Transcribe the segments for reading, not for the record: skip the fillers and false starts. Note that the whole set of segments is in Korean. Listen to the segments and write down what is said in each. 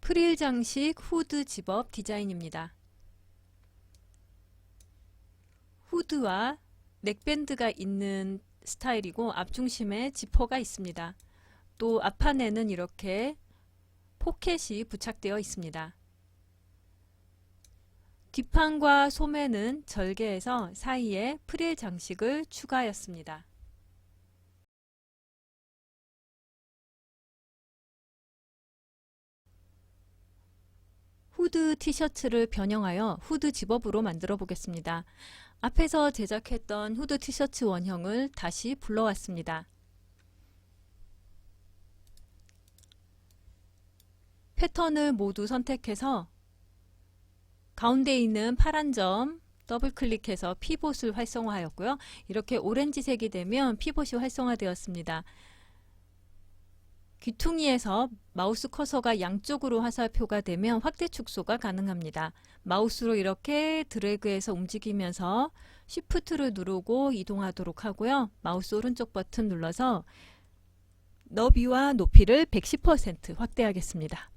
프릴 장식 후드 집업 디자인입니다. 후드와 넥밴드가 있는 스타일이고 앞중심에 지퍼가 있습니다. 또 앞판에는 이렇게 포켓이 부착되어 있습니다. 뒷판과 소매는 절개해서 사이에 프릴 장식을 추가하였습니다. 후드 티셔츠를 변형하여 후드 집업으로 만들어 보겠습니다. 앞에서 제작했던 후드 티셔츠 원형을 다시 불러왔습니다. 패턴을 모두 선택해서 가운데 있는 파란 점 더블 클릭해서 피봇을 활성화하였고요. 이렇게 오렌지색이 되면 피봇이 활성화되었습니다. 귀퉁이에서 마우스 커서가 양쪽으로 화살표가 되면 확대 축소가 가능합니다. 마우스로 이렇게 드래그해서 움직이면서 쉬프트를 누르고 이동하도록 하고요. 마우스 오른쪽 버튼 눌러서 너비와 높이를 110% 확대하겠습니다.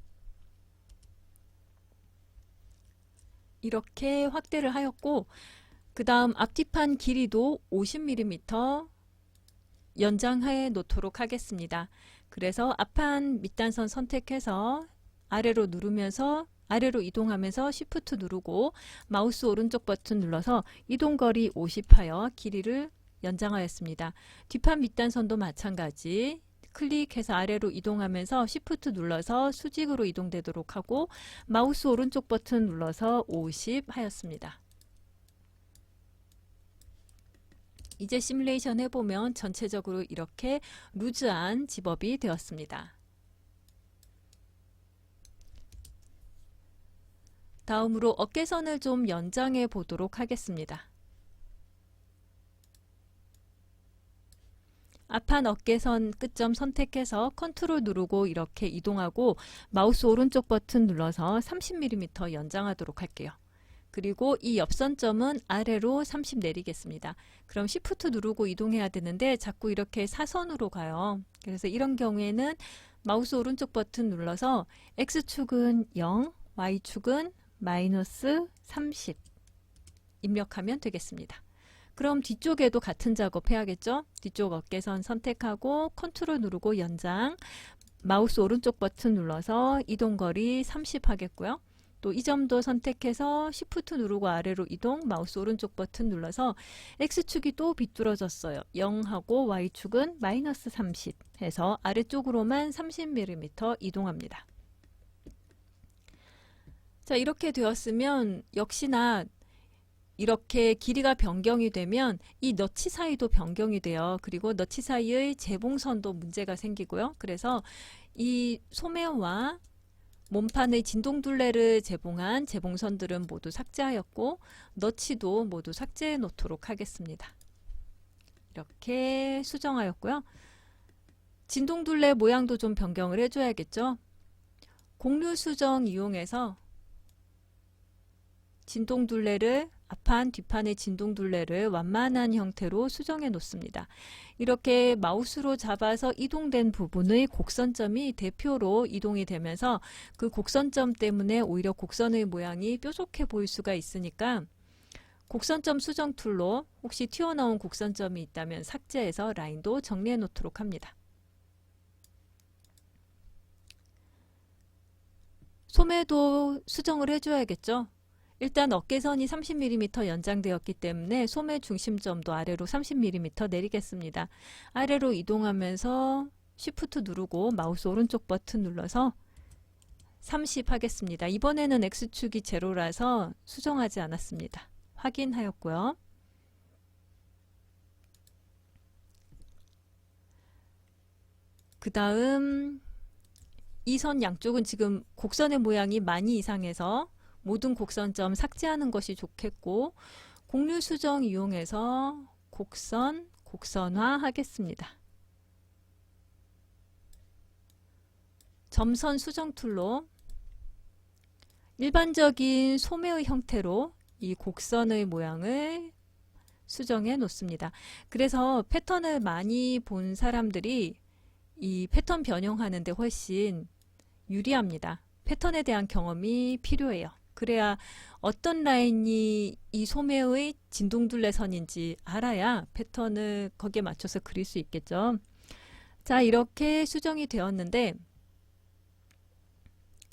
이렇게 확대를 하였고, 그 다음 앞뒤판 길이도 50mm 연장해 놓도록 하겠습니다. 그래서 앞판 밑단선 선택해서 아래로 누르면서 아래로 이동하면서 Shift 누르고 마우스 오른쪽 버튼 눌러서 이동거리 50 하여 길이를 연장하였습니다. 뒷판 밑단선도 마찬가지 클릭해서 아래로 이동하면서 Shift 눌러서 수직으로 이동되도록 하고 마우스 오른쪽 버튼 눌러서 50 하였습니다. 이제 시뮬레이션 해보면 전체적으로 이렇게 루즈한 집업이 되었습니다. 다음으로 어깨선을 좀 연장해 보도록 하겠습니다. 앞판 어깨선 끝점 선택해서 컨트롤 누르고 이렇게 이동하고 마우스 오른쪽 버튼 눌러서 30mm 연장하도록 할게요. 그리고 이 옆선점은 아래로 30 내리겠습니다. 그럼 Shift 누르고 이동해야 되는데 자꾸 이렇게 사선으로 가요. 그래서 이런 경우에는 마우스 오른쪽 버튼 눌러서 X축은 0, Y축은 마이너스 30 입력하면 되겠습니다. 그럼 뒤쪽에도 같은 작업 해야겠죠? 뒤쪽 어깨선 선택하고 컨트롤 누르고 연장, 마우스 오른쪽 버튼 눌러서 이동거리 30 하겠고요. 또 이 점도 선택해서 Shift 누르고 아래로 이동, 마우스 오른쪽 버튼 눌러서 X축이 또 비뚤어졌어요. 0하고 Y축은 마이너스 30 해서 아래쪽으로만 30mm 이동합니다. 자, 이렇게 되었으면 역시나 이렇게 길이가 변경이 되면 이 너치 사이도 변경이 돼요. 그리고 너치 사이의 재봉선도 문제가 생기고요. 그래서 이 소매와 몸판의 진동둘레를 제봉한 재봉선들은 모두 삭제하였고 너치도 모두 삭제해 놓도록 하겠습니다. 이렇게 수정하였고요. 진동둘레 모양도 좀 변경을 해줘야겠죠. 곡류 수정 이용해서 진동둘레를 앞판 뒷판의 진동둘레를 완만한 형태로 수정해 놓습니다. 이렇게 마우스로 잡아서 이동된 부분의 곡선점이 대표로 이동이 되면서 그 곡선점 때문에 오히려 곡선의 모양이 뾰족해 보일 수가 있으니까 곡선점 수정 툴로 혹시 튀어나온 곡선점이 있다면 삭제해서 라인도 정리해 놓도록 합니다. 소매도 수정을 해줘야겠죠. 일단 어깨선이 30mm 연장되었기 때문에 소매 중심점도 아래로 30mm 내리겠습니다. 아래로 이동하면서 Shift 누르고 마우스 오른쪽 버튼 눌러서 30 하겠습니다. 이번에는 X축이 제로라서 수정하지 않았습니다. 확인하였고요. 그 다음 이 선 양쪽은 지금 곡선의 모양이 많이 이상해서 모든 곡선점 삭제하는 것이 좋겠고 곡류 수정 이용해서 곡선, 곡선화 하겠습니다. 점선 수정 툴로 일반적인 소매의 형태로 이 곡선의 모양을 수정해 놓습니다. 그래서 패턴을 많이 본 사람들이 이 패턴 변형하는데 훨씬 유리합니다. 패턴에 대한 경험이 필요해요. 그래야 어떤 라인이 이 소매의 진동둘레선인지 알아야 패턴을 거기에 맞춰서 그릴 수 있겠죠. 자, 이렇게 수정이 되었는데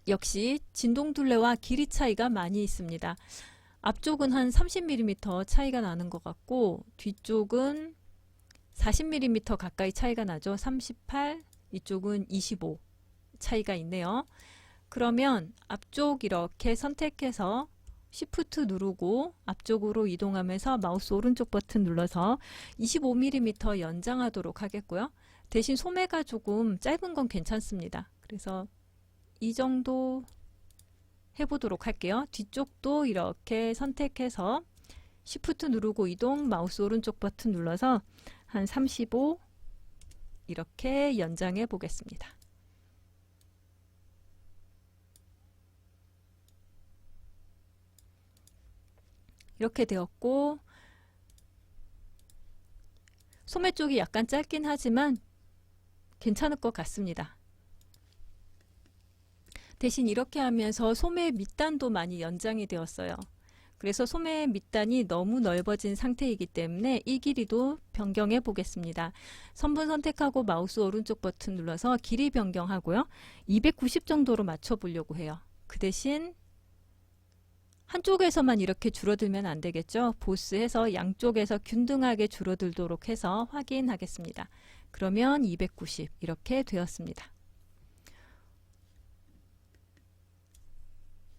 역시 진동둘레와 길이 차이가 많이 있습니다. 앞쪽은 한 30mm 차이가 나는 것 같고 뒤쪽은 40mm 가까이 차이가 나죠. 38, 이쪽은 25 차이가 있네요. 그러면 앞쪽 이렇게 선택해서 Shift 누르고 앞쪽으로 이동하면서 마우스 오른쪽 버튼 눌러서 25mm 연장하도록 하겠고요. 대신 소매가 조금 짧은 건 괜찮습니다. 그래서 이 정도 해보도록 할게요. 뒤쪽도 이렇게 선택해서 Shift 누르고 이동, 마우스 오른쪽 버튼 눌러서 한 35 이렇게 연장해 보겠습니다. 이렇게 되었고 소매 쪽이 약간 짧긴 하지만 괜찮을 것 같습니다. 대신 이렇게 하면서 소매 밑단도 많이 연장이 되었어요. 그래서 소매 밑단이 너무 넓어진 상태이기 때문에 이 길이도 변경해 보겠습니다. 선분 선택하고 마우스 오른쪽 버튼 눌러서 길이 변경하고요. 290 정도로 맞춰 보려고 해요. 그 대신 한쪽에서만 이렇게 줄어들면 안 되겠죠. 보스해서 양쪽에서 균등하게 줄어들도록 해서 확인하겠습니다. 그러면 290 이렇게 되었습니다.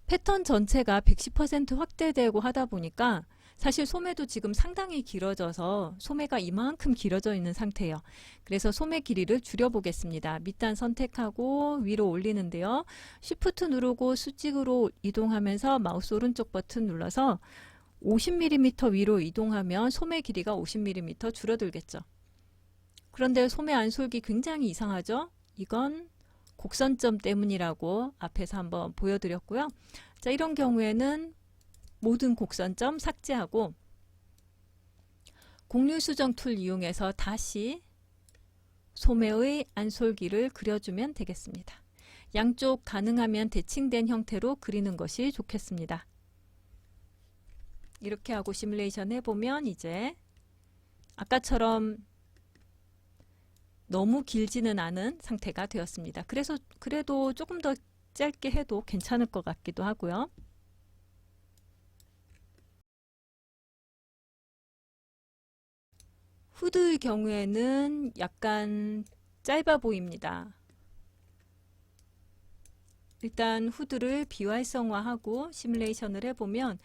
패턴 전체가 110% 확대되고 하다 보니까 사실 소매도 지금 상당히 길어져서 소매가 이만큼 길어져 있는 상태예요. 그래서 소매 길이를 줄여 보겠습니다. 밑단 선택하고 위로 올리는데요. Shift 누르고 수직으로 이동하면서 마우스 오른쪽 버튼 눌러서 50mm 위로 이동하면 소매 길이가 50mm 줄어들겠죠. 그런데 소매 안솔기 굉장히 이상하죠? 이건 곡선점 때문이라고 앞에서 한번 보여드렸고요. 자, 이런 경우에는 모든 곡선점 삭제하고 곡률 수정 툴 이용해서 다시 소매의 안솔기를 그려주면 되겠습니다. 양쪽 가능하면 대칭된 형태로 그리는 것이 좋겠습니다. 이렇게 하고 시뮬레이션 해보면 이제 아까처럼 너무 길지는 않은 상태가 되었습니다. 그래도 조금 더 짧게 해도 괜찮을 것 같기도 하고요. 후드의 경우에는 약간 짧아 보입니다. 일단 후드를 비활성화하고 시뮬레이션을 해보면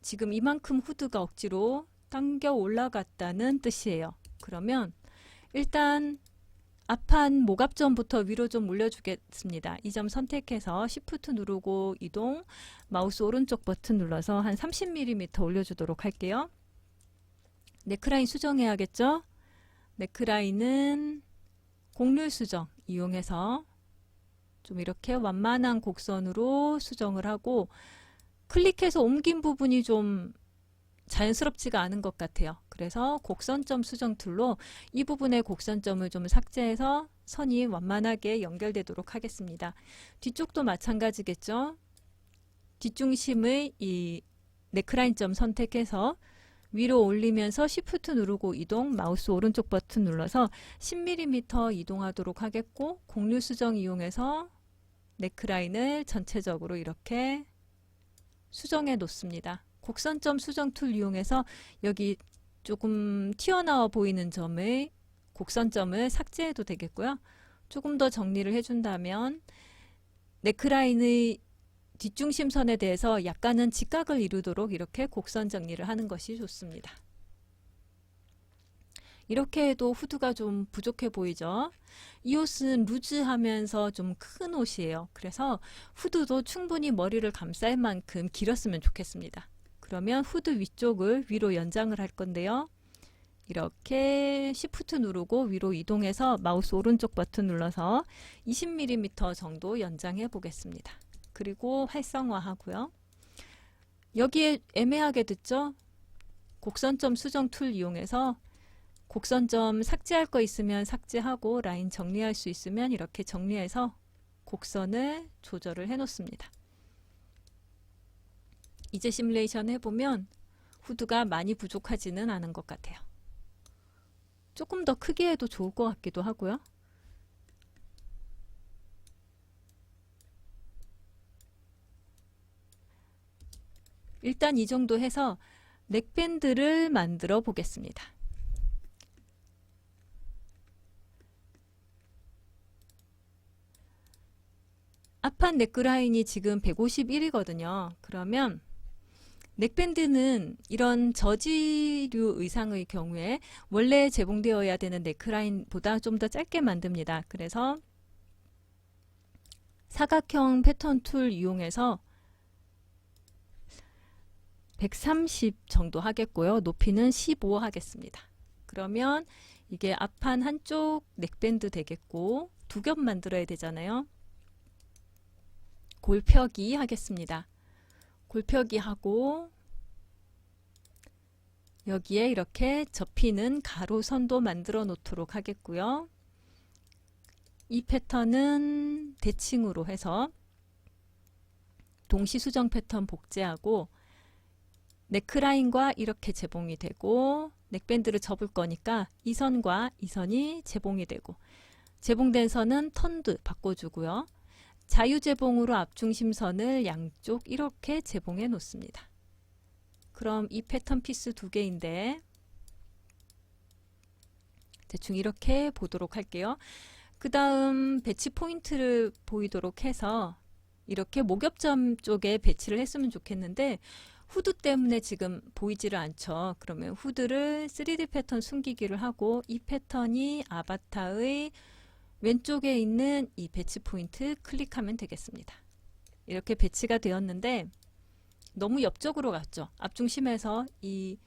지금 이만큼 후드가 억지로 당겨 올라갔다는 뜻이에요. 그러면 일단 앞판 목압점부터 위로 좀 올려주겠습니다. 이 점 선택해서 Shift 누르고 이동, 마우스 오른쪽 버튼 눌러서 한 30mm 올려주도록 할게요. 넥라인 수정해야겠죠? 넥라인은 곡률 수정 이용해서 좀 이렇게 완만한 곡선으로 수정을 하고 클릭해서 옮긴 부분이 좀 자연스럽지가 않은 것 같아요. 그래서 곡선점 수정 툴로 이 부분의 곡선점을 좀 삭제해서 선이 완만하게 연결되도록 하겠습니다. 뒤쪽도 마찬가지겠죠. 뒷중심의 이 넥라인 점 선택해서 위로 올리면서 Shift 누르고 이동, 마우스 오른쪽 버튼 눌러서 10mm 이동하도록 하겠고 곡률 수정 이용해서 넥라인을 전체적으로 이렇게 수정해 놓습니다. 곡선점 수정 툴 이용해서 여기 조금 튀어나와 보이는 점을 곡선점을 삭제해도 되겠고요. 조금 더 정리를 해준다면 넥라인의 뒷중심선에 대해서 약간은 직각을 이루도록 이렇게 곡선 정리를 하는 것이 좋습니다. 이렇게 해도 후드가 좀 부족해 보이죠? 이 옷은 루즈하면서 좀 큰 옷이에요. 그래서 후드도 충분히 머리를 감쌀 만큼 길었으면 좋겠습니다. 그러면 후드 위쪽을 위로 연장을 할 건데요. 이렇게 Shift 누르고 위로 이동해서 마우스 오른쪽 버튼 눌러서 20mm 정도 연장해 보겠습니다. 그리고 활성화하고요. 여기에 애매하게 듣죠? 곡선점 수정 툴 이용해서 곡선점 삭제할 거 있으면 삭제하고 라인 정리할 수 있으면 이렇게 정리해서 곡선을 조절을 해 놓습니다. 이제 시뮬레이션 해보면 후드가 많이 부족하지는 않은 것 같아요. 조금 더 크게 해도 좋을 것 같기도 하고요. 일단 이 정도 해서 넥밴드를 만들어 보겠습니다. 앞판 넥라인이 지금 151이거든요. 그러면 넥밴드는 이런 저지류 의상의 경우에 원래 제공되어야 되는 넥라인보다 좀 더 짧게 만듭니다. 그래서 사각형 패턴 툴 이용해서 130 정도 하겠고요. 높이는 15 하겠습니다. 그러면 이게 앞판 한쪽 넥밴드 되겠고 두 겹 만들어야 되잖아요. 골펴기 하겠습니다. 골펴기 하고 여기에 이렇게 접히는 가로선도 만들어 놓도록 하겠고요. 이 패턴은 대칭으로 해서 동시수정 패턴 복제하고 넥라인과 이렇게 제봉이 되고 넥밴드를 접을 거니까 이 선과 이 선이 제봉이 되고 제봉된 선은 턴드 바꿔주고요. 자유제봉으로 앞중심선을 양쪽 이렇게 제봉해 놓습니다. 그럼 이 패턴 피스 두 개인데 대충 이렇게 보도록 할게요. 그 다음 배치 포인트를 보이도록 해서 이렇게 목엽점 쪽에 배치를 했으면 좋겠는데 후드 때문에 지금 보이지를 않죠. 그러면 후드를 3D 패턴 숨기기를 하고 이 패턴이 아바타의 왼쪽에 있는 이 배치 포인트 클릭하면 되겠습니다. 이렇게 배치가 되었는데 너무 옆쪽으로 갔죠. 앞중심에서 이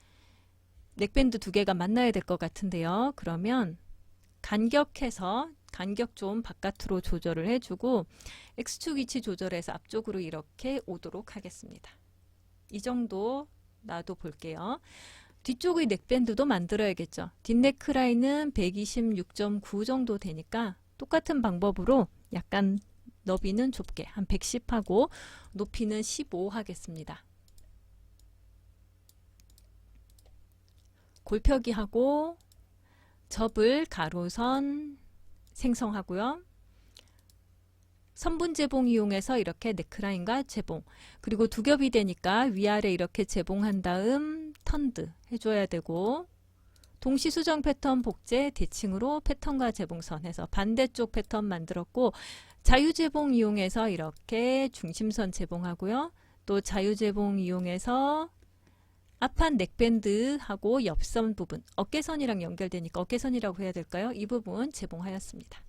넥밴드 두 개가 만나야 될 것 같은데요. 그러면 간격해서 간격 좀 바깥으로 조절을 해주고 X축 위치 조절해서 앞쪽으로 이렇게 오도록 하겠습니다. 이 정도 놔둬 볼게요. 뒤쪽의 넥밴드도 만들어야겠죠. 뒷넥 라인은 126.9 정도 되니까 똑같은 방법으로 약간 너비는 좁게 한 110 하고 높이는 15 하겠습니다. 골펴기 하고 접을 가로선 생성하고요. 선분 제봉 이용해서 이렇게 넥라인과 제봉 그리고 두 겹이 되니까 위아래 이렇게 제봉한 다음 턴드 해줘야 되고 동시 수정 패턴 복제 대칭으로 패턴과 제봉선 해서 반대쪽 패턴 만들었고 자유제봉 이용해서 이렇게 중심선 제봉하고요. 또 자유제봉 이용해서 앞판 넥밴드하고 옆선 부분 어깨선이랑 연결되니까 어깨선이라고 해야 될까요? 이 부분 제봉하였습니다.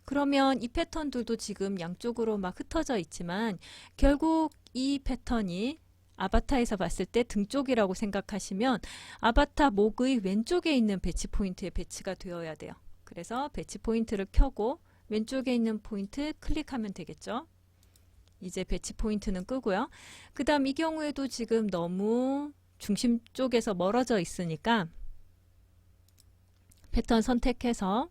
그러면 이 패턴들도 지금 양쪽으로 막 흩어져 있지만 결국 이 패턴이 아바타에서 봤을 때 등 쪽이라고 생각하시면 아바타 목의 왼쪽에 있는 배치 포인트에 배치가 되어야 돼요. 그래서 배치 포인트를 켜고 왼쪽에 있는 포인트 클릭하면 되겠죠. 이제 배치 포인트는 끄고요. 그 다음 이 경우에도 지금 너무 중심 쪽에서 멀어져 있으니까 패턴 선택해서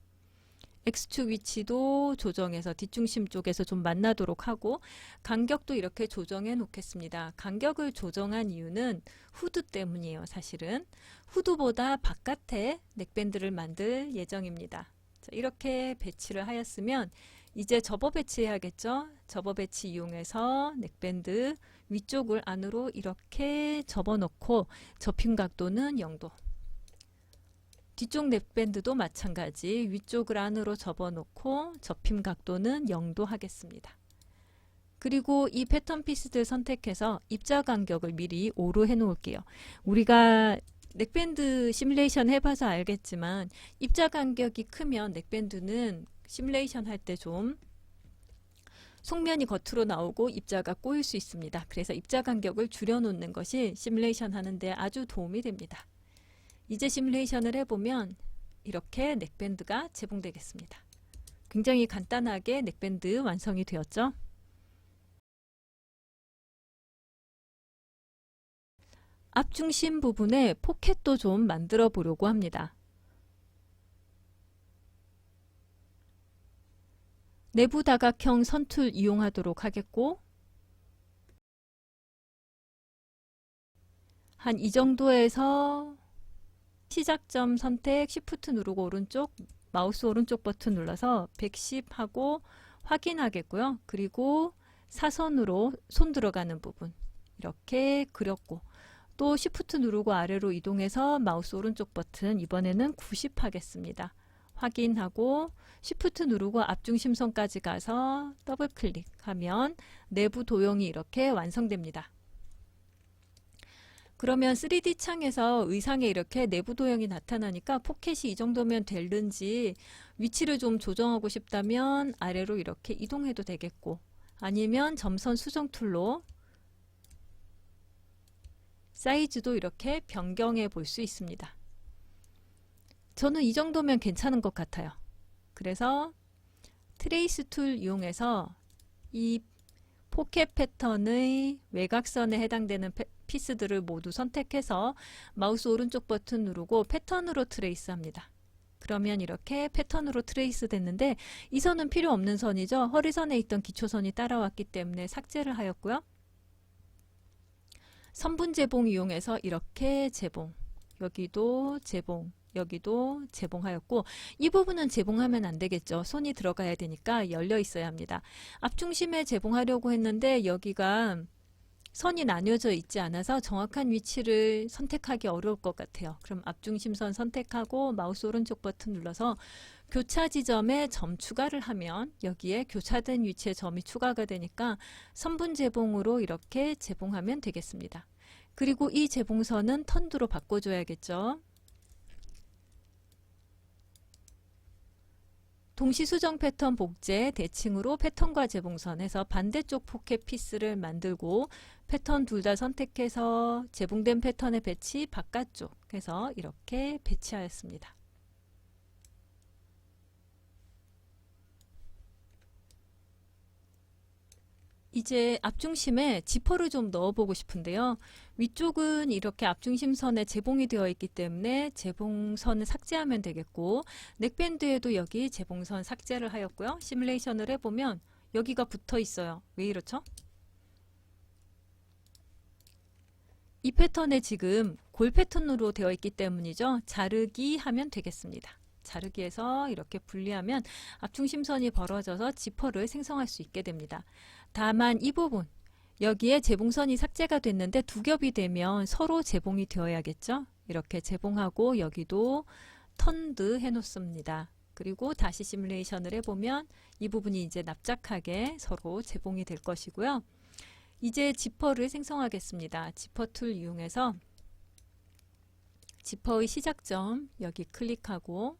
X축 위치도 조정해서 뒷중심 쪽에서 좀 만나도록 하고 간격도 이렇게 조정해 놓겠습니다. 간격을 조정한 이유는 후드 때문이에요. 사실은 후드보다 바깥에 넥밴드를 만들 예정입니다. 자, 이렇게 배치를 하였으면 이제 접어 배치해야겠죠. 접어 배치 이용해서 넥밴드 위쪽을 안으로 이렇게 접어 놓고 접힘 각도는 0도 뒤쪽 넥밴드도 마찬가지 위쪽을 안으로 접어놓고 접힘 각도는 0도 하겠습니다. 그리고 이 패턴 피스들 선택해서 입자 간격을 미리 5로 해놓을게요. 우리가 넥밴드 시뮬레이션 해봐서 알겠지만 입자 간격이 크면 넥밴드는 시뮬레이션 할 때 좀 속면이 겉으로 나오고 입자가 꼬일 수 있습니다. 그래서 입자 간격을 줄여놓는 것이 시뮬레이션 하는데 아주 도움이 됩니다. 이제 시뮬레이션을 해보면 이렇게 넥밴드가 제공되겠습니다. 굉장히 간단하게 넥밴드 완성이 되었죠. 앞중심 부분에 포켓도 좀 만들어 보려고 합니다. 내부 다각형 선툴 이용하도록 하겠고, 한 이 정도에서 시작점 선택, Shift 누르고 오른쪽, 마우스 오른쪽 버튼 눌러서 110 하고 확인하겠고요. 그리고 사선으로 손 들어가는 부분 이렇게 그렸고, 또 Shift 누르고 아래로 이동해서 마우스 오른쪽 버튼 이번에는 90 하겠습니다. 확인하고 Shift 누르고 앞중심선까지 가서 더블 클릭하면 내부 도형이 이렇게 완성됩니다. 그러면 3D 창에서 의상에 이렇게 내부 도형이 나타나니까 포켓이 이 정도면 될는지 위치를 좀 조정하고 싶다면 아래로 이렇게 이동해도 되겠고, 아니면 점선 수정 툴로 사이즈도 이렇게 변경해 볼 수 있습니다. 저는 이 정도면 괜찮은 것 같아요. 그래서 트레이스 툴 이용해서 이 포켓 패턴의 외곽선에 해당되는 피스들을 모두 선택해서 마우스 오른쪽 버튼 누르고 패턴으로 트레이스 합니다. 그러면 이렇게 패턴으로 트레이스 됐는데, 이 선은 필요 없는 선이죠. 허리선에 있던 기초선이 따라왔기 때문에 삭제를 하였고요. 선분 재봉 이용해서 이렇게 재봉, 여기도 재봉, 여기도 재봉하였고, 이 부분은 재봉하면 안 되겠죠. 손이 들어가야 되니까 열려 있어야 합니다. 앞중심에 재봉하려고 했는데 여기가 선이 나뉘어져 있지 않아서 정확한 위치를 선택하기 어려울 것 같아요. 그럼 앞중심선 선택하고 마우스 오른쪽 버튼 눌러서 교차 지점에 점 추가를 하면 여기에 교차된 위치에 점이 추가가 되니까 선분 재봉으로 이렇게 재봉하면 되겠습니다. 그리고 이 재봉선은 턴두로 바꿔줘야겠죠. 동시수정 패턴 복제 대칭으로 패턴과 재봉선에서 반대쪽 포켓 피스를 만들고, 패턴 둘 다 선택해서 재봉된 패턴의 배치 바깥쪽 해서 이렇게 배치하였습니다. 이제 앞중심에 지퍼를 좀 넣어보고 싶은데요. 위쪽은 이렇게 앞중심선에 재봉이 되어 있기 때문에 재봉선을 삭제하면 되겠고, 넥밴드에도 여기 재봉선 삭제를 하였고요. 시뮬레이션을 해보면 여기가 붙어 있어요. 왜 이렇죠? 이 패턴에 지금 골 패턴으로 되어 있기 때문이죠. 자르기 하면 되겠습니다. 자르기에서 이렇게 분리하면 앞중심선이 벌어져서 지퍼를 생성할 수 있게 됩니다. 다만 이 부분, 여기에 재봉선이 삭제가 됐는데 두 겹이 되면 서로 재봉이 되어야겠죠. 이렇게 재봉하고 여기도 턴드 해 놓습니다. 그리고 다시 시뮬레이션을 해보면 이 부분이 이제 납작하게 서로 재봉이 될 것이고요. 이제 지퍼를 생성하겠습니다. 지퍼 툴 이용해서 지퍼의 시작점 여기 클릭하고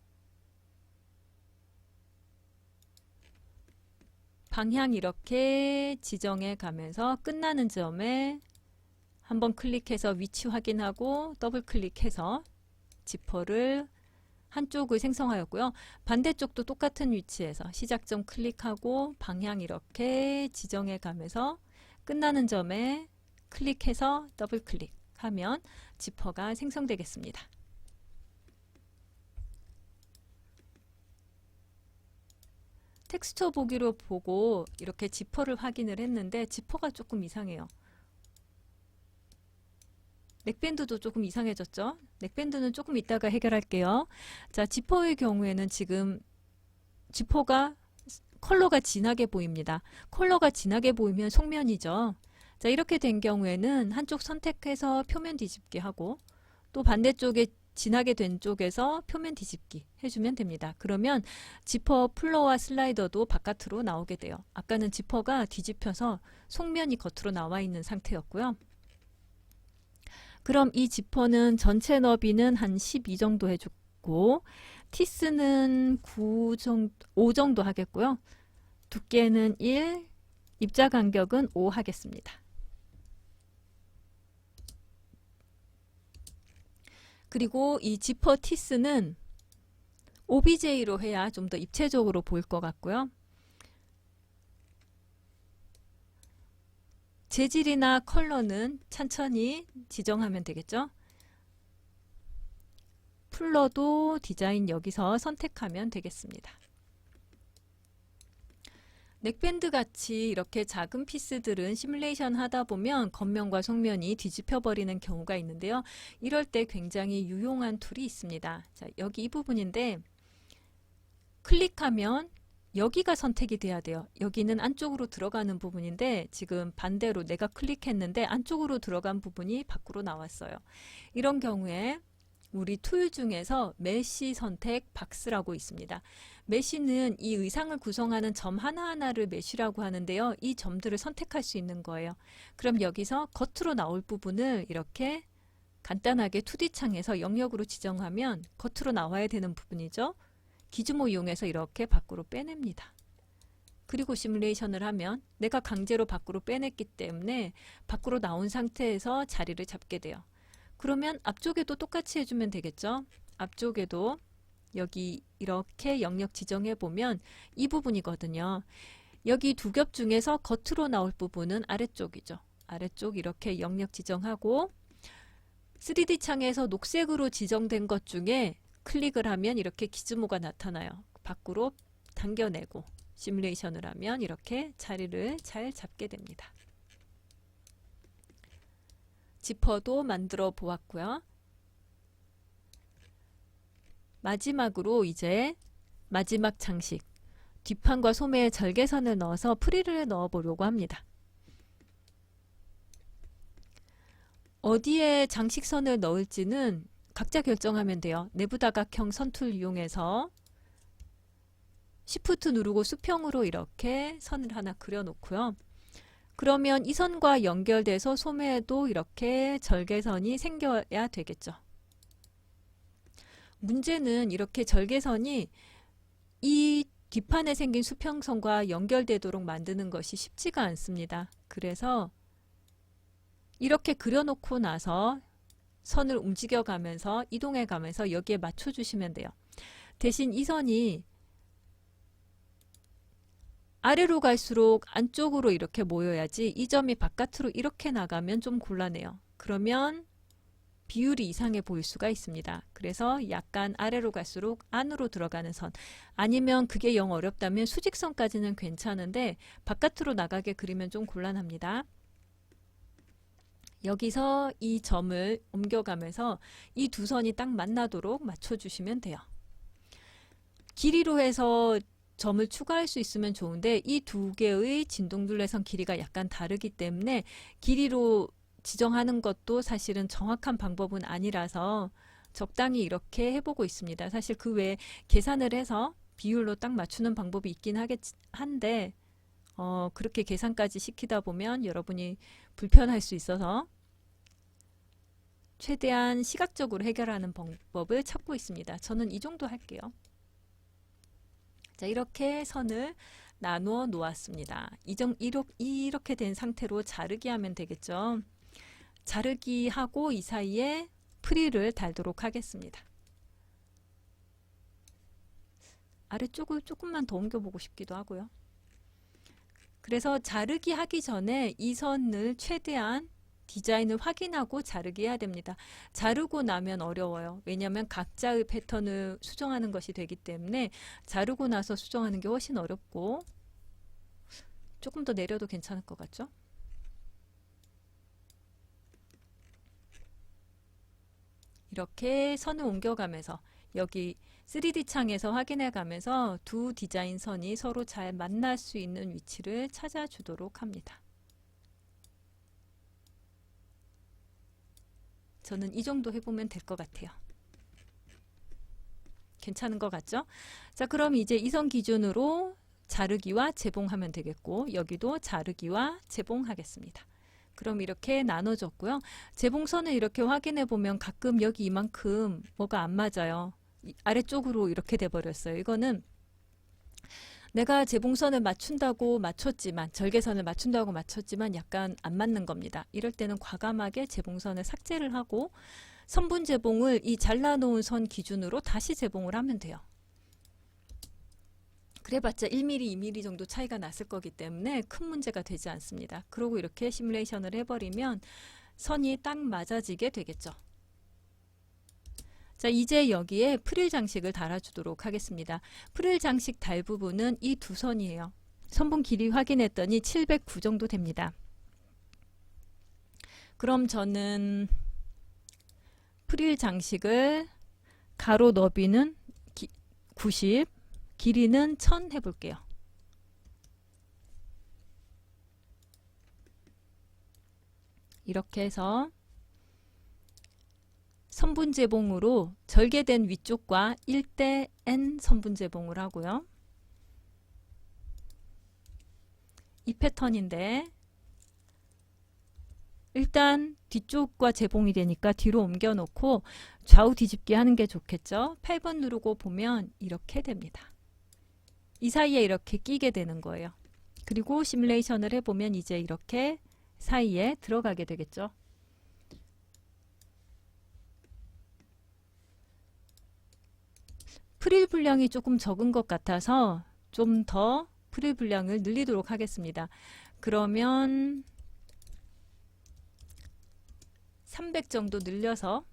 방향 이렇게 지정해 가면서 끝나는 점에 한번 클릭해서 위치 확인하고 더블 클릭해서 지퍼를 한쪽을 생성하였고요. 반대쪽도 똑같은 위치에서 시작점 클릭하고 방향 이렇게 지정해 가면서 끝나는 점에 클릭해서 더블 클릭하면 지퍼가 생성되겠습니다. 텍스처 보기로 보고 이렇게 지퍼를 확인을 했는데 지퍼가 조금 이상해요. 넥밴드도 조금 이상해졌죠? 넥밴드는 조금 이따가 해결할게요. 자, 지퍼의 경우에는 지금 지퍼가 컬러가 진하게 보입니다. 컬러가 진하게 보이면 속면이죠. 자, 이렇게 된 경우에는 한쪽 선택해서 표면 뒤집기 하고, 또 반대쪽에 진하게 된 쪽에서 표면 뒤집기 해주면 됩니다. 그러면 지퍼 플러와 슬라이더도 바깥으로 나오게 돼요. 아까는 지퍼가 뒤집혀서 속면이 겉으로 나와 있는 상태였고요. 그럼 이 지퍼는 전체 너비는 한 12 정도 해주고, 티스는 5 정도 하겠고요. 두께는 1, 입자 간격은 5 하겠습니다. 그리고 이 지퍼 티스는 OBJ로 해야 좀 더 입체적으로 보일 것 같고요. 재질이나 컬러는 천천히 지정하면 되겠죠. 풀러도 디자인 여기서 선택하면 되겠습니다. 넥밴드 같이 이렇게 작은 피스들은 시뮬레이션 하다 보면 겉면과 속면이 뒤집혀 버리는 경우가 있는데요. 이럴 때 굉장히 유용한 툴이 있습니다. 자, 여기 이 부분인데 클릭하면 여기가 선택이 돼야 돼요. 여기는 안쪽으로 들어가는 부분인데 지금 반대로 내가 클릭했는데 안쪽으로 들어간 부분이 밖으로 나왔어요. 이런 경우에 우리 툴 중에서 메쉬 선택 박스라고 있습니다. 메쉬는 이 의상을 구성하는 점 하나하나를 메쉬라고 하는데요. 이 점들을 선택할 수 있는 거예요. 그럼 여기서 겉으로 나올 부분을 이렇게 간단하게 2D 창에서 영역으로 지정하면 겉으로 나와야 되는 부분이죠. 기즈모 이용해서 이렇게 밖으로 빼냅니다. 그리고 시뮬레이션을 하면 내가 강제로 밖으로 빼냈기 때문에 밖으로 나온 상태에서 자리를 잡게 돼요. 그러면 앞쪽에도 똑같이 해주면 되겠죠. 앞쪽에도 여기 이렇게 영역 지정해 보면 이 부분이거든요. 여기 두 겹 중에서 겉으로 나올 부분은 아래쪽이죠. 아래쪽 이렇게 영역 지정하고 3D 창에서 녹색으로 지정된 것 중에 클릭을 하면 이렇게 기즈모가 나타나요. 밖으로 당겨내고 시뮬레이션을 하면 이렇게 자리를 잘 잡게 됩니다. 지퍼도 만들어 보았고요. 마지막으로 이제 마지막 장식, 뒷판과 소매에 절개선을 넣어서 프릴을 넣어 보려고 합니다. 어디에 장식선을 넣을지는 각자 결정하면 돼요. 내부 다각형 선툴 이용해서 Shift 누르고 수평으로 이렇게 선을 하나 그려 놓고요. 그러면 이 선과 연결돼서 소매에도 이렇게 절개선이 생겨야 되겠죠. 문제는 이렇게 절개선이 이 뒷판에 생긴 수평선과 연결되도록 만드는 것이 쉽지가 않습니다. 그래서 이렇게 그려놓고 나서 선을 움직여가면서 이동해가면서 여기에 맞춰주시면 돼요. 대신 이 선이 아래로 갈수록 안쪽으로 이렇게 모여야지 이 점이 바깥으로 이렇게 나가면 좀 곤란해요. 그러면 비율이 이상해 보일 수가 있습니다. 그래서 약간 아래로 갈수록 안으로 들어가는 선, 아니면 그게 영 어렵다면 수직선까지는 괜찮은데 바깥으로 나가게 그리면 좀 곤란합니다. 여기서 이 점을 옮겨가면서 이 두 선이 딱 만나도록 맞춰주시면 돼요. 길이로 해서 점을 추가할 수 있으면 좋은데 이 두 개의 진동둘레선 길이가 약간 다르기 때문에 길이로 지정하는 것도 사실은 정확한 방법은 아니라서 적당히 이렇게 해보고 있습니다. 사실 그 외에 계산을 해서 비율로 딱 맞추는 방법이 있긴 한데 그렇게 계산까지 시키다 보면 여러분이 불편할 수 있어서 최대한 시각적으로 해결하는 방법을 찾고 있습니다. 저는 이 정도 할게요. 자, 이렇게 선을 나누어 놓았습니다. 이렇게 된 상태로 자르기 하면 되겠죠. 자르기 하고 이 사이에 프릴을 달도록 하겠습니다. 아래쪽을 조금만 더 옮겨보고 싶기도 하고요. 그래서 자르기 하기 전에 이 선을 최대한 디자인을 확인하고 자르기 해야 됩니다. 자르고 나면 어려워요. 왜냐하면 각자의 패턴을 수정하는 것이 되기 때문에 자르고 나서 수정하는 게 훨씬 어렵고, 조금 더 내려도 괜찮을 것 같죠? 이렇게 선을 옮겨가면서 여기 3D 창에서 확인해 가면서 두 디자인 선이 서로 잘 만날 수 있는 위치를 찾아주도록 합니다. 저는 이 정도 해보면 될 것 같아요. 괜찮은 것 같죠? 자, 그럼 이제 이 선 기준으로 자르기와 재봉하면 되겠고, 여기도 자르기와 재봉하겠습니다. 그럼 이렇게 나눠졌고요. 재봉선을 이렇게 확인해 보면 가끔 여기 이만큼 뭐가 안 맞아요. 아래쪽으로 이렇게 돼 버렸어요. 이거는 내가 재봉선을 맞춘다고 맞췄지만, 절개선을 맞춘다고 맞췄지만 약간 안 맞는 겁니다. 이럴 때는 과감하게 재봉선을 삭제를 하고 선분 재봉을 이 잘라놓은 선 기준으로 다시 재봉을 하면 돼요. 그래봤자 1mm, 2mm 정도 차이가 났을 거기 때문에 큰 문제가 되지 않습니다. 그리고 이렇게 시뮬레이션을 해버리면 선이 딱 맞아지게 되겠죠. 자, 이제 여기에 프릴 장식을 달아주도록 하겠습니다. 프릴 장식 달 부분은 이 두 선이에요. 선분 길이 확인했더니 709 정도 됩니다. 그럼 저는 프릴 장식을 가로 너비는 90, 길이는 1000 해볼게요. 이렇게 해서 선분제봉으로 절개된 위쪽과 1대 N 선분제봉을 하고요. 이 패턴인데 일단 뒤쪽과 제봉이 되니까 뒤로 옮겨 놓고 좌우 뒤집기 하는 게 좋겠죠. 8번 누르고 보면 이렇게 됩니다. 이 사이에 이렇게 끼게 되는 거예요. 그리고 시뮬레이션을 해보면 이제 이렇게 사이에 들어가게 되겠죠. 프릴 분량이 조금 적은 것 같아서 좀 더 프릴 분량을 늘리도록 하겠습니다. 그러면 300 정도 늘려서,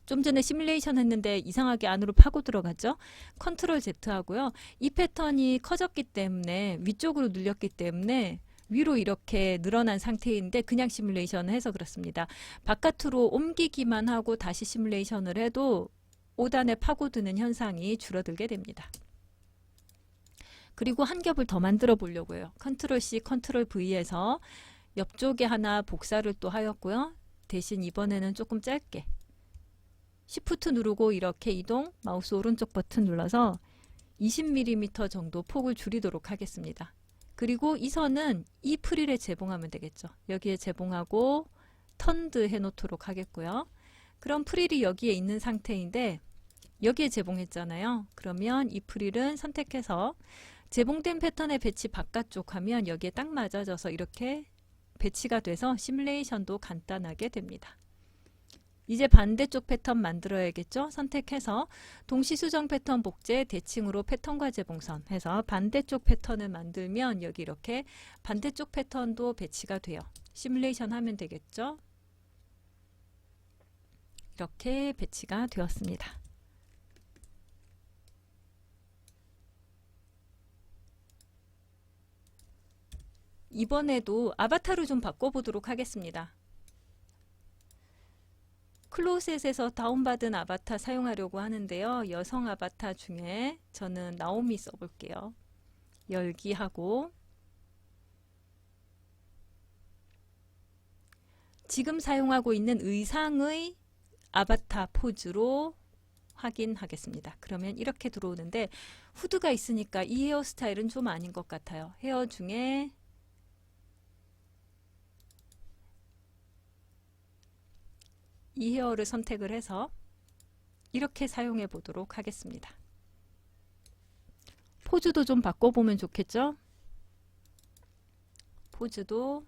좀 전에 시뮬레이션 했는데 이상하게 안으로 파고 들어갔죠. 컨트롤 Z 하고요. 이 패턴이 커졌기 때문에, 위쪽으로 늘렸기 때문에 위로 이렇게 늘어난 상태인데 그냥 시뮬레이션을 해서 그렇습니다. 바깥으로 옮기기만 하고 다시 시뮬레이션을 해도 5단에 파고드는 현상이 줄어들게 됩니다. 그리고 한 겹을 더 만들어 보려고 해요. 컨트롤 C, 컨트롤 V에서 옆쪽에 하나 복사를 또 하였고요. 대신 이번에는 조금 짧게 Shift 누르고 이렇게 이동, 마우스 오른쪽 버튼 눌러서 20mm 정도 폭을 줄이도록 하겠습니다. 그리고 이 선은 이 프릴에 제봉하면 되겠죠. 여기에 제봉하고 턴드 해 놓도록 하겠고요. 그럼 프릴이 여기에 있는 상태인데 여기에 제봉했잖아요. 그러면 이 프릴은 선택해서 제봉된 패턴의 배치 바깥쪽 하면 여기에 딱 맞아져서 이렇게 배치가 돼서 시뮬레이션도 간단하게 됩니다. 이제 반대쪽 패턴 만들어야겠죠. 선택해서 동시수정 패턴 복제 대칭으로 패턴과 제봉선 해서 반대쪽 패턴을 만들면 여기 이렇게 반대쪽 패턴도 배치가 돼요. 시뮬레이션 하면 되겠죠. 이렇게 배치가 되었습니다. 이번에도 아바타를 좀 바꿔보도록 하겠습니다. 클로셋에서 다운받은 아바타 사용하려고 하는데요. 여성 아바타 중에 저는 나오미 써볼게요. 열기하고 지금 사용하고 있는 의상의 아바타 포즈로 확인하겠습니다. 그러면 이렇게 들어오는데 후드가 있으니까 이 헤어스타일은 좀 아닌 것 같아요. 헤어 중에 이 헤어를 선택을 해서 이렇게 사용해 보도록 하겠습니다. 포즈도 좀 바꿔보면 좋겠죠? 포즈도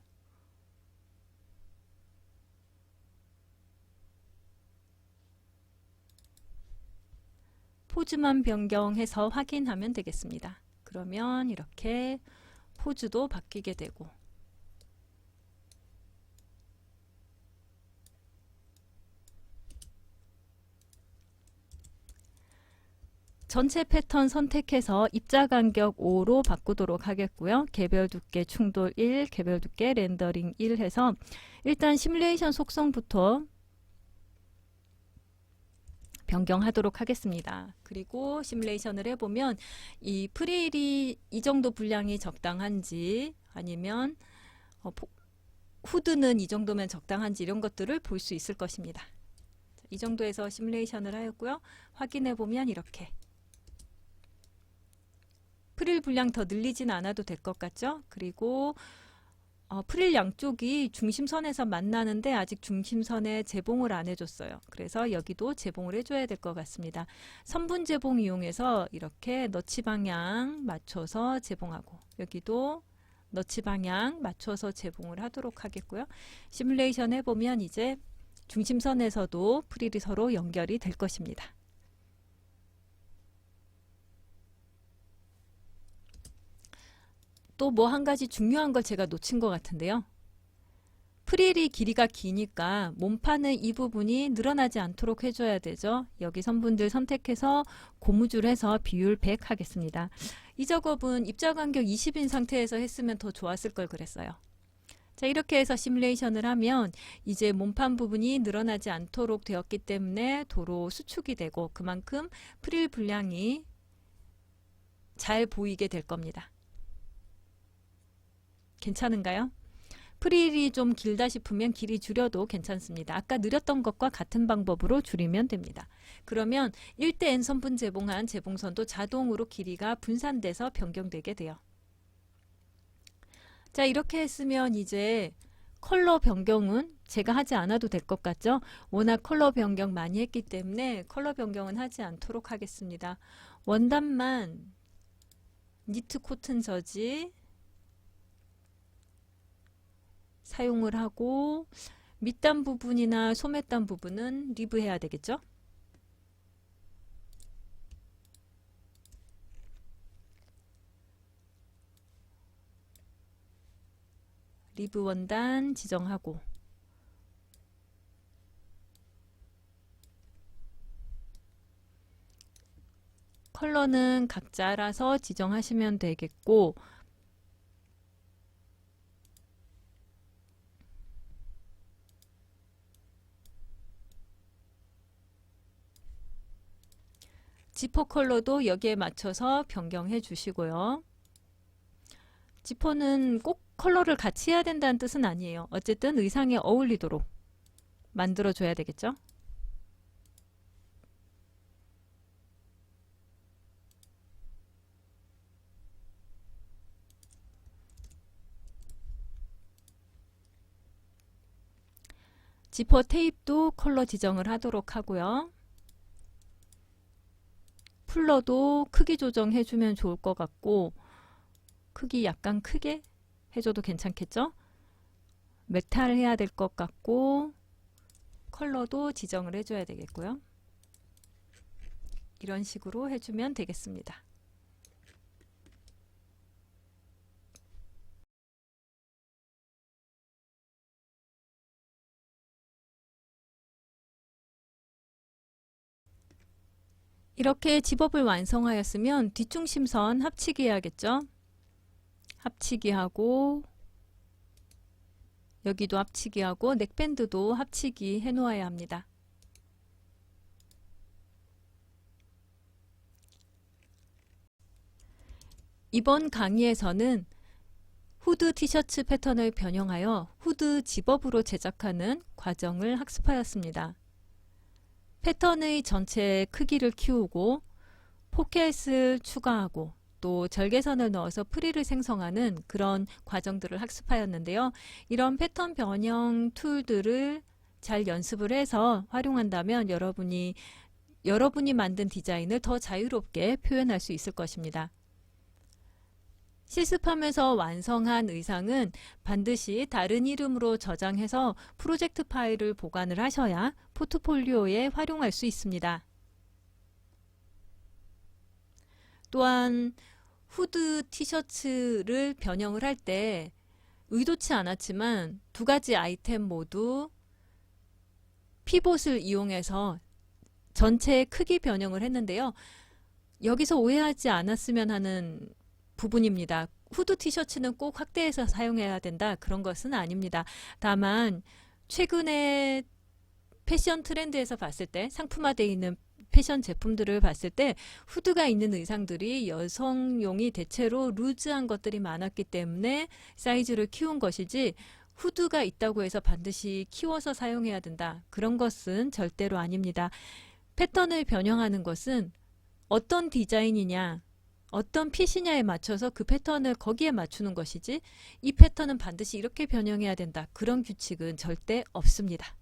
포즈만 변경해서 확인하면 되겠습니다. 그러면 이렇게 포즈도 바뀌게 되고 전체 패턴 선택해서 입자 간격 5로 바꾸도록 하겠고요. 개별 두께 충돌 1, 개별 두께 렌더링 1 해서 일단 시뮬레이션 속성부터 변경하도록 하겠습니다. 그리고 시뮬레이션을 해보면 이 프릴이 이 정도 분량이 적당한지 아니면 후드는 이 정도면 적당한지 이런 것들을 볼 수 있을 것입니다. 이 정도에서 시뮬레이션을 하였고요. 확인해 보면 이렇게 프릴 분량 더 늘리진 않아도 될 것 같죠? 그리고 프릴 양쪽이 중심선에서 만나는데 아직 중심선에 제봉을 안 해줬어요. 그래서 여기도 제봉을 해줘야 될 것 같습니다. 선분 제봉 이용해서 이렇게 너치 방향 맞춰서 제봉하고 여기도 너치 방향 맞춰서 제봉을 하도록 하겠고요. 시뮬레이션 해보면 이제 중심선에서도 프릴이 서로 연결이 될 것입니다. 또 뭐 한 가지 중요한 걸 제가 놓친 것 같은데요. 프릴이 길이가 기니까 몸판의 이 부분이 늘어나지 않도록 해줘야 되죠. 여기 선분들 선택해서 고무줄해서 비율 100 하겠습니다. 이 작업은 입자 간격 20인 상태에서 했으면 더 좋았을 걸 그랬어요. 자, 이렇게 해서 시뮬레이션을 하면 이제 몸판 부분이 늘어나지 않도록 되었기 때문에 도로 수축이 되고 그만큼 프릴 분량이 잘 보이게 될 겁니다. 괜찮은가요? 프릴이 좀 길다 싶으면 길이 줄여도 괜찮습니다. 아까 느렸던 것과 같은 방법으로 줄이면 됩니다. 그러면 1대(n) 선분 제봉한 제봉선도 자동으로 길이가 분산돼서 변경되게 돼요. 자, 이렇게 했으면 이제 컬러 변경은 제가 하지 않아도 될 것 같죠? 워낙 컬러 변경 많이 했기 때문에 컬러 변경은 하지 않도록 하겠습니다. 원단만 니트 코튼 저지 사용을 하고 밑단 부분이나 소매단 부분은 리브 해야 되겠죠? 리브 원단 지정하고 컬러는 각자 알아서 지정하시면 되겠고 지퍼 컬러도 여기에 맞춰서 변경해 주시고요. 지퍼는 꼭 컬러를 같이 해야 된다는 뜻은 아니에요. 어쨌든 의상에 어울리도록 만들어 줘야 되겠죠. 지퍼 테이프도 컬러 지정을 하도록 하고요. 풀러도 크기 조정해 주면 좋을 것 같고 크기 약간 크게 해줘도 괜찮겠죠? 메탈 해야 될 것 같고 컬러도 지정을 해줘야 되겠고요. 이런 식으로 해주면 되겠습니다. 이렇게 집업을 완성하였으면 뒷중심선 합치기 해야겠죠? 합치기 하고 여기도 합치기 하고 넥밴드도 합치기 해 놓아야 합니다. 이번 강의에서는 후드 티셔츠 패턴을 변형하여 후드 집업으로 제작하는 과정을 학습하였습니다. 패턴의 전체 크기를 키우고 포켓을 추가하고 또 절개선을 넣어서 프릴을 생성하는 그런 과정들을 학습하였는데요. 이런 패턴 변형 툴들을 잘 연습을 해서 활용한다면 여러분이 만든 디자인을 더 자유롭게 표현할 수 있을 것입니다. 실습하면서 완성한 의상은 반드시 다른 이름으로 저장해서 프로젝트 파일을 보관을 하셔야 포트폴리오에 활용할 수 있습니다. 또한 후드 티셔츠를 변형을 할 때 의도치 않았지만 두 가지 아이템 모두 피봇을 이용해서 전체 크기 변형을 했는데요. 여기서 오해하지 않았으면 하는 부분입니다. 후드 티셔츠는 꼭 확대해서 사용해야 된다 그런 것은 아닙니다. 다만 최근에 패션 트렌드에서 봤을 때 상품화되어 있는 패션 제품들을 봤을 때 후드가 있는 의상들이 여성용이 대체로 루즈한 것들이 많았기 때문에 사이즈를 키운 것이지 후드가 있다고 해서 반드시 키워서 사용해야 된다 그런 것은 절대로 아닙니다. 패턴을 변형하는 것은 어떤 디자인이냐 어떤 핏이냐에 맞춰서 그 패턴을 거기에 맞추는 것이지 이 패턴은 반드시 이렇게 변형해야 된다 그런 규칙은 절대 없습니다.